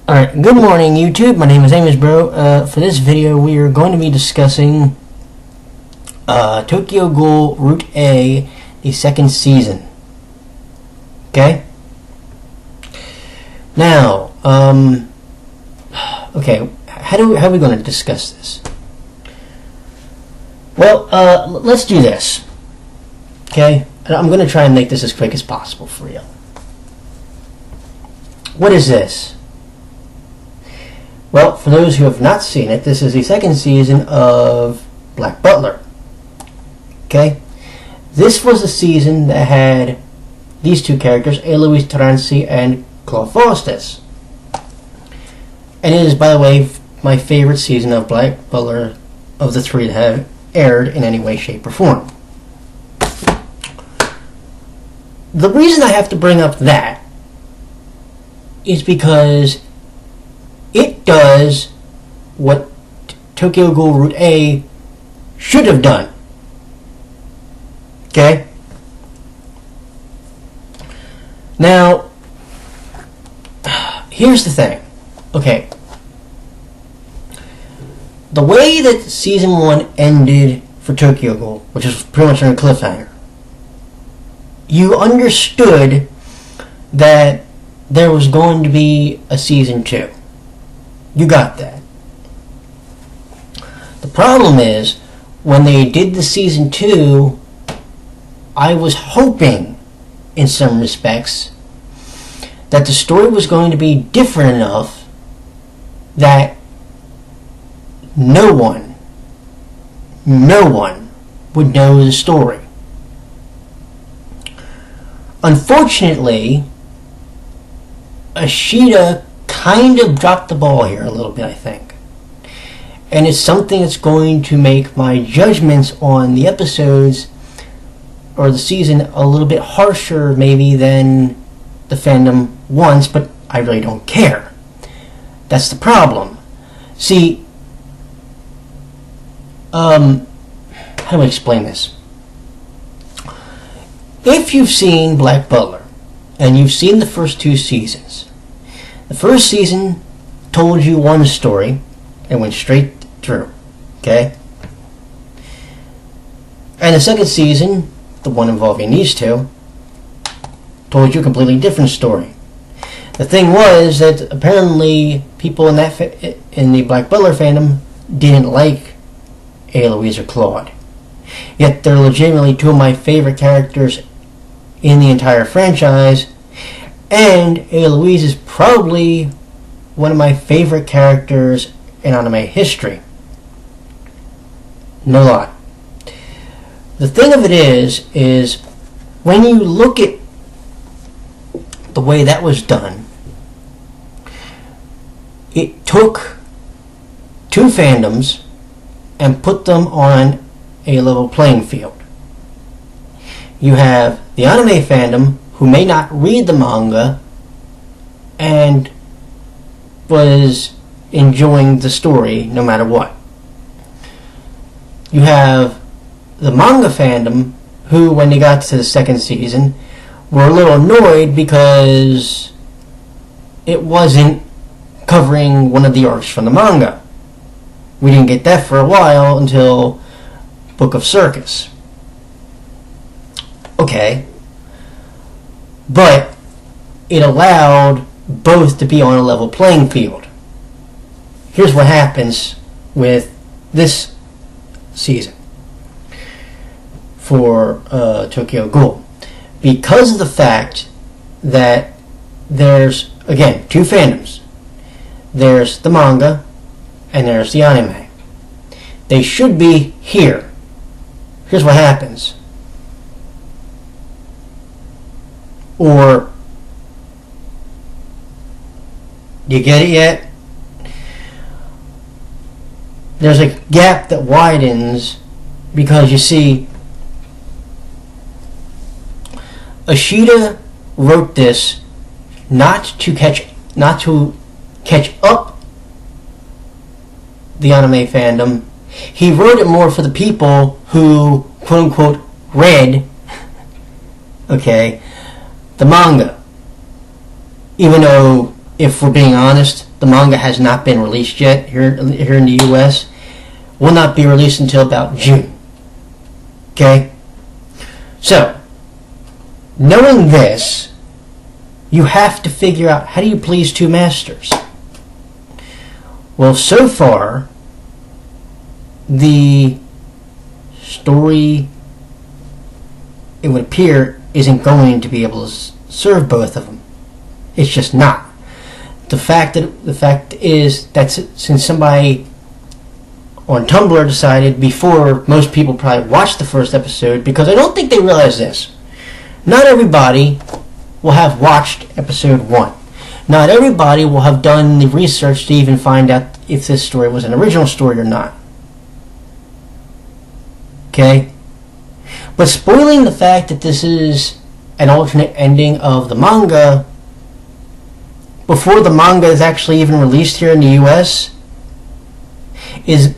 Alright, good morning YouTube, my name is Amisbro. For this video we are going to be discussing Tokyo Ghoul Route A, the second season. Okay? Now, okay, how are we going to discuss this? Well, let's do this. Okay? I'm going to try and make this as quick as possible for you. What is this? Well, for those who have not seen it, this is the second season of Black Butler. Okay? This was a season that had these two characters, Eloise Taransi and Claude Faustus. And it is, by the way, my favorite season of Black Butler of the three that have aired in any way, shape, or form. The reason I have to bring up that is because it does what Tokyo Ghoul Route A should have done. Okay? Now, here's the thing. Okay. The way that Season 1 ended for Tokyo Ghoul, which is pretty much on a cliffhanger, you understood that there was going to be a Season 2. You got that. The problem is, when they did the Season 2, I was hoping, in some respects, that the story was going to be different enough that no one would know the story. Unfortunately, Ishida kind of dropped the ball here a little bit, I think. And it's something that's going to make my judgments on the episodes or the season a little bit harsher maybe than the fandom wants, but I really don't care. That's the problem. See, how do I explain this? If you've seen Black Butler and you've seen the first two seasons, the first season told you one story and went straight through, okay? And the second season, the one involving these two, told you a completely different story. The thing was that apparently people in the Black Butler fandom didn't like Eloise or Claude. Yet they're legitimately two of my favorite characters in the entire franchise. And Eloise is probably one of my favorite characters in anime history. No lie. The thing of it is when you look at the way that was done, it took two fandoms and put them on a level playing field. You have the anime fandom, who may not read the manga and was enjoying the story no matter what. You have the manga fandom, who, when they got to the second season, were a little annoyed because it wasn't covering one of the arcs from the manga. We didn't get that for a while until Book of Circus. Okay. But it allowed both to be on a level playing field. Here's what happens with this season for Tokyo Ghoul. Because of the fact that there's, again, two fandoms. There's the manga and there's the anime. They should be here. Here's what happens. Or, do you get it yet? There's a gap that widens because, you see, Ishida wrote this not to catch up the anime fandom. He wrote it more for the people who, quote unquote, read, okay, the manga. Even though, if we're being honest, the manga has not been released yet here in the US. Will not be released until about June. Okay? So, knowing this, you have to figure out, how do you please two masters? Well, so far, the story, it would appear, isn't going to be able to serve both of them. It's just not. The fact is that since somebody on Tumblr decided before most people probably watched the first episode, because I don't think they realize this. Not everybody will have watched episode 1. Not everybody will have done the research to even find out if this story was an original story or not. Okay? But spoiling the fact that this is an alternate ending of the manga before the manga is actually even released here in the US is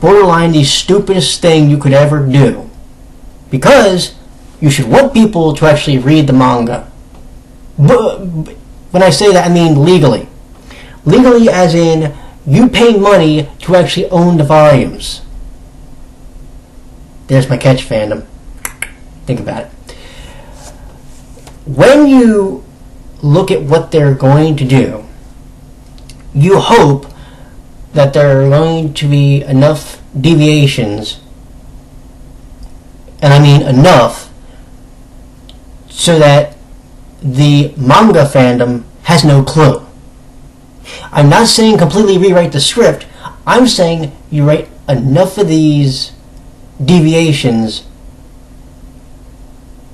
borderline the stupidest thing you could ever do. Because you should want people to actually read the manga. But when I say that, I mean legally. Legally as in, you pay money to actually own the volumes. There's my catch, fandom. Think about it. When you look at what they're going to do, you hope that there are going to be enough deviations, and I mean enough, so that the manga fandom has no clue. I'm not saying completely rewrite the script. I'm saying you write enough of these deviations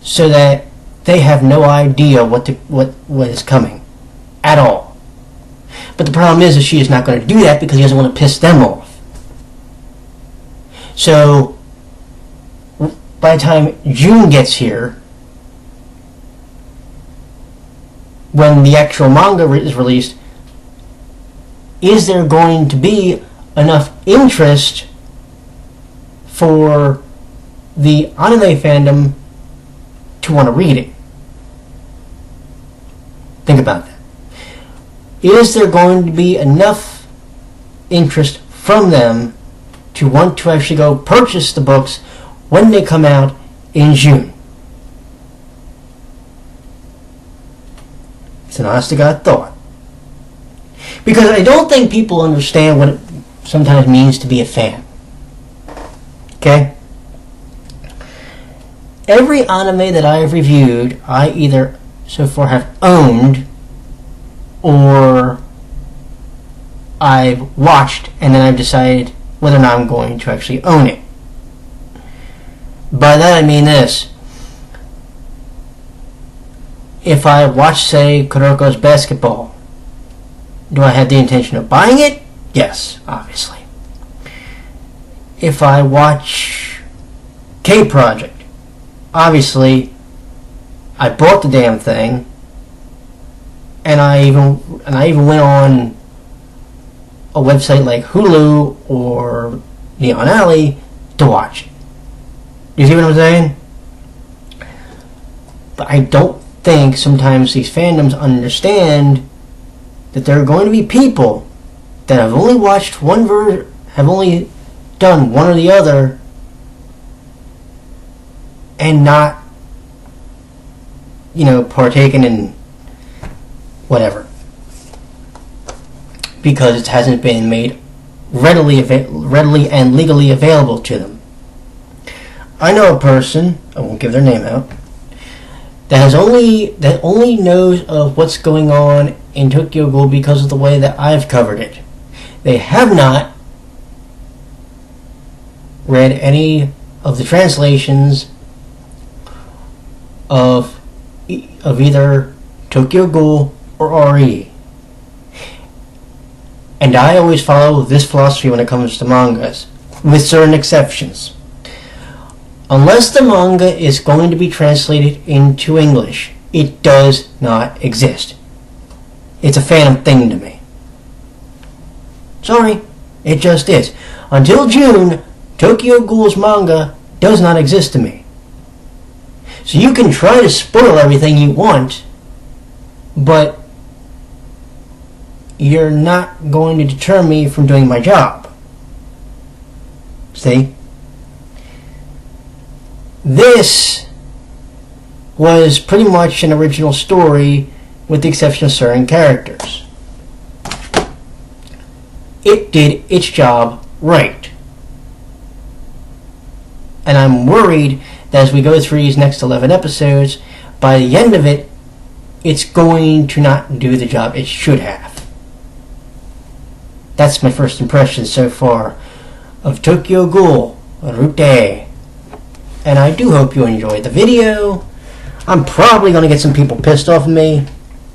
so that they have no idea what is coming at all. But the problem is that she is not going to do that because he doesn't want to piss them off. So by the time June gets here, when the actual manga is released, is there going to be enough interest for the anime fandom to want to read it? Think about that. Is there going to be enough interest from them to want to actually go purchase the books when they come out in June? It's an honest to God thought. Because I don't think people understand what it sometimes means to be a fan. Okay? Every anime that I have reviewed, I either so far have owned or I've watched and then I've decided whether or not I'm going to actually own it. By that I mean this. If I watch, say, Kuroko's Basketball, do I have the intention of buying it? Yes, obviously. If I watch K-Project, obviously I bought the damn thing, and I even went on a website like Hulu or Neon Alley to watch it. You see what I'm saying? But I don't think sometimes these fandoms understand that there are going to be people that have only watched one version, have only done one or the other, and not, partaken in whatever, because it hasn't been made readily and legally available to them. I know a person, I won't give their name out, that only knows of what's going on in Tokyo Ghoul because of the way that I've covered it. They have not read any of the translations of either Tokyo Ghoul or RE. And I always follow this philosophy when it comes to mangas, with certain exceptions. Unless the manga is going to be translated into English, it does not exist. It's a phantom thing to me. Sorry, it just is. Until June, Tokyo Ghoul's manga does not exist to me. So you can try to spoil everything you want, but you're not going to deter me from doing my job. See? This was pretty much an original story with the exception of certain characters. It did its job right. And I'm worried that as we go through these next 11 episodes, by the end of it, it's going to not do the job it should have. That's my first impression so far of Tokyo Ghoul Route A. And I do hope you enjoyed the video. I'm probably going to get some people pissed off at me,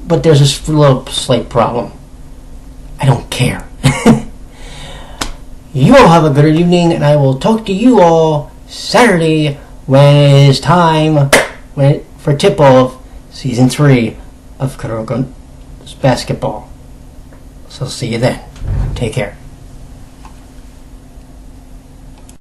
but there's this little slight problem. I don't care. You all have a good evening, and I will talk to you all Saturday when it is time for tip-off Season 3 of Kuroko's Basketball. So see you then. Take care.